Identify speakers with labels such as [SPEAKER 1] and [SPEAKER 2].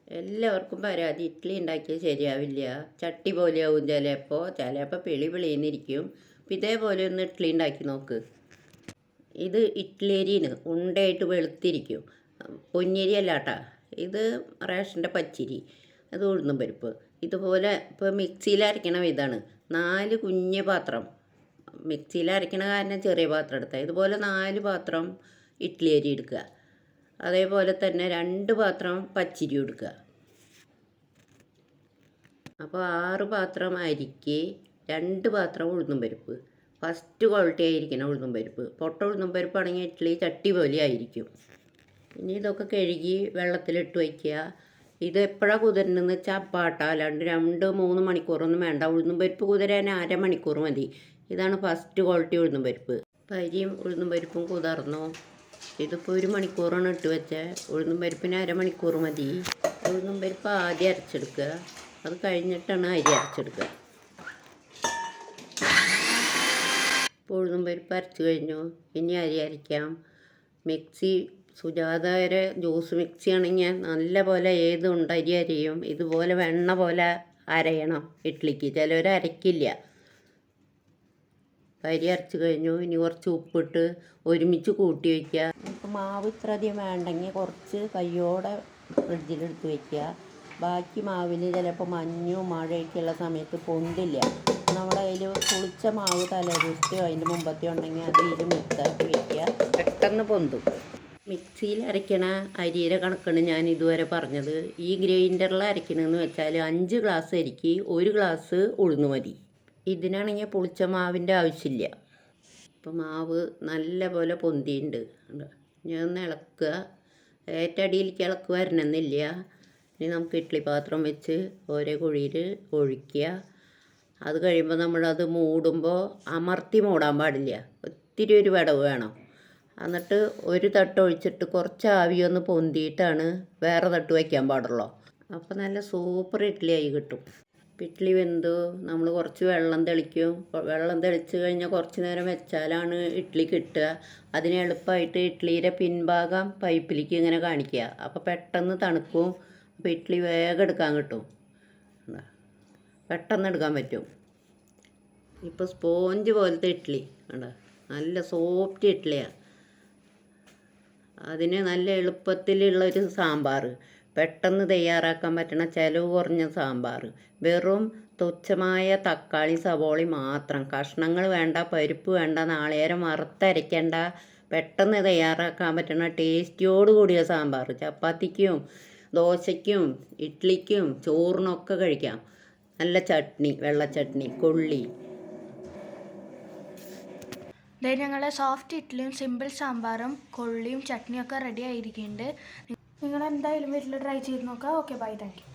[SPEAKER 1] എല്ലാവർക്കും പരാതി ഇഡ്ഡലി ഉണ്ടാക്കിയാൽ ശരിയാവില്ല, ചട്ടി പോലെയാവും ചിലപ്പോൾ പിളിന്നിരിക്കും. അപ്പം ഇതേപോലെ ഒന്ന് ഇഡ്ഡലി ഉണ്ടാക്കി നോക്ക്. ഇത് ഇഡ്ഡലി അരിയാണ്, ഉണ്ടയായിട്ട് വെളുത്തിരിക്കും. പൊന്നിയരി അല്ല കേട്ടോ, ഇത് റേഷൻ്റെ പച്ചരി, അത് ഉഴുന്നും പരിപ്പ്. ഇതുപോലെ ഇപ്പോൾ മിക്സിയിൽ അരയ്ക്കണ ഇതാണ് 4 കുഞ്ഞ് പാത്രം. മിക്സിയിൽ അരയ്ക്കണ കാരണം ചെറിയ പാത്രം എടുത്താൽ ഇതുപോലെ 4 പാത്രം ഇഡ്ഡലി അരി എടുക്കുക. അതേപോലെ തന്നെ 2 പാത്രം പച്ചരി എടുക്കുക. അപ്പോൾ 6 പാത്രം അരിക്ക് 2 പാത്രം ഉഴുന്നും പരിപ്പ്. ഫസ്റ്റ് ക്വാളിറ്റി ആയിരിക്കണം ഉഴുന്നും പരിപ്പ്. പൊട്ട ഉഴുന്നും പരിപ്പാണെങ്കിൽ ഇഡ്ഡലി ചട്ടി പോലെ ആയിരിക്കും. ഇനി ഇതൊക്കെ കഴുകി വെള്ളത്തിലിട്ട് വയ്ക്കുക. ഇത് എപ്പോഴാണ് കുതിരുന്നതെന്ന് വെച്ചാൽ അപ്പാട്ട, അല്ലാണ്ട് 2-3 മണിക്കൂറൊന്നും വേണ്ട. ഉഴുന്നും പരിപ്പ് കുതിരാൻ 1/2 മണിക്കൂർ മതി. ഇതാണ് ഫസ്റ്റ് ക്വാളിറ്റി ഉഴുന്നും പരിപ്പ്. അരിയും ഉഴുന്നും പരിപ്പും കുതിർന്നു. ഇതിപ്പോൾ 1 മണിക്കൂറാണ് ഇട്ട് വെച്ചത്. ഉഴുന്നും പരിപ്പിന് 1/2 മണിക്കൂർ മതി. ഉഴുന്നും പരിപ്പ് ആദ്യം അരച്ചെടുക്കുക, അത് കഴിഞ്ഞിട്ടാണ് അരി അരച്ചെടുക്കുക. ഇപ്പോൾ ഉഴുന്നും പരിപ്പ് അരച്ച് കഴിഞ്ഞു. ഇനി അരി അരയ്ക്കാം. മിക്സി സുജാതയുടെ ജ്യൂസ് മിക്സി ആണെങ്കിൽ നല്ല പോലെ ഏത് അരി അരയും. ഇതുപോലെ വെണ്ണ പോലെ അരയണം ഇഡ്ഡലിക്ക്. ചിലവർ അരയ്ക്കില്ല. അരി അരച്ച് കഴിഞ്ഞു. ഇനി കുറച്ച് ഉപ്പിട്ട് ഒരുമിച്ച് കൂട്ടി വയ്ക്കുക. ഇപ്പോൾ മാവ് ഇത്ര അധികം വേണ്ടെങ്കിൽ കുറച്ച് കയ്യോടെ ഫ്രിഡ്ജിലെടുത്ത് വയ്ക്കുക. ബാക്കി മാവിന് ചിലപ്പോൾ മഞ്ഞും മഴയൊക്കെയുള്ള സമയത്ത് പൊന്തില്ല. നമ്മുടെ കയ്യിൽ പുളിച്ച മാവ് തലേദിവസത്തെയോ അതിൻ്റെ മുമ്പത്തെയോ ഉണ്ടെങ്കിൽ അത് ഇതിൽ മിക്സാക്കി വയ്ക്കുക, പെട്ടെന്ന് പൊന്തും. മിക്സിയിൽ അരയ്ക്കണ അരിയുടെ കണക്കാണ് ഞാൻ ഇതുവരെ പറഞ്ഞത്. ഈ ഗ്രൈൻഡറിൽ അരയ്ക്കണമെന്ന് വെച്ചാൽ 5 ഗ്ലാസ് അരിക്ക് 1 ഗ്ലാസ് ഉഴുന്ന് മതി. ഇതിനാണെങ്കിൽ പുളിച്ച മാവിൻ്റെ ആവശ്യമില്ല. ഇപ്പോൾ മാവ് നല്ല പോലെ പൊന്തിയുണ്ട്. ഞാൻ ഒന്ന് ഇളക്കുക. ഏറ്റടിയിലേക്ക് ഇളക്ക് വരണമെന്നില്ല. ഇനി നമുക്ക് ഇഡ്ഡലി പാത്രം വെച്ച് ഓരോ കുഴിയിൽ ഒഴിക്കുക. അത് കഴിയുമ്പോൾ നമ്മളത് മൂടുമ്പോൾ അമർത്തി മൂടാൻ പാടില്ല, ഒത്തിരി ഒരു വിടവ് വേണം. എന്നിട്ട് ഒരു തട്ട് ഒഴിച്ചിട്ട് കുറച്ച് ആവിയൊന്ന് പൊന്തിയിട്ടാണ് വേറെ തട്ട് വയ്ക്കാൻ പാടുള്ളൂ. അപ്പോൾ നല്ല സൂപ്പർ ഇഡ്ഡലി ആയി കിട്ടും. ഇഡ്ഡലി വെന്തു നമ്മൾ കുറച്ച് വെള്ളം തെളിക്കും. വെള്ളം തെളിച്ച് കഴിഞ്ഞാൽ കുറച്ച് നേരം വെച്ചാലാണ് ഇഡ്ഡലി കിട്ടുക. അതിന് എളുപ്പമായിട്ട് ഇഡ്ഡലിയുടെ പിൻഭാഗം പൈപ്പിലേക്ക് ഇങ്ങനെ കാണിക്കുക. അപ്പോൾ പെട്ടെന്ന് തണുക്കും. അപ്പോൾ ഇഡ്ഡലി വേഗം എടുക്കാൻ കിട്ടും, പെട്ടെന്ന് എടുക്കാൻ പറ്റും. ഇപ്പോൾ സ്പോഞ്ച് പോലത്തെ ഇഡ്ഡലി കണ്ടോ, നല്ല സോഫ്റ്റ് ഇഡ്ഡലിയാണ്. അതിന് നല്ല എളുപ്പത്തിലുള്ളൊരു സാമ്പാർ, പെട്ടെന്ന് തയ്യാറാക്കാൻ പറ്റണ ചിലവ് കുറഞ്ഞ സാമ്പാർ. വെറും തുച്ഛമായ തക്കാളി സവോളി മാത്രം, കഷ്ണങ്ങൾ വേണ്ട, പരിപ്പ് വേണ്ട, നാളികേരം വറുത്തരയ്ക്കേണ്ട, പെട്ടെന്ന് തയ്യാറാക്കാൻ പറ്റുന്ന ടേസ്റ്റിയോട് കൂടിയ സാമ്പാർ. ചപ്പാത്തിക്കും ദോശയ്ക്കും ഇഡ്ഡലിക്കും ചോറിനൊക്കെ കഴിക്കാം. നല്ല ചട്നി, വെള്ള ചട്നി, കൊള്ളി.
[SPEAKER 2] ഞങ്ങളുടെ സോഫ്റ്റ് ഇഡ്ഡലിയും സിമ്പിൾ സാമ്പാറും കൊള്ളിയും ചട്നിയൊക്കെ റെഡി ആയിരിക്കുന്നുണ്ട്. നിങ്ങൾ എന്തായാലും വീട്ടിൽ ട്രൈ ചെയ്ത് നോക്കാം. Okay, bye, thank U.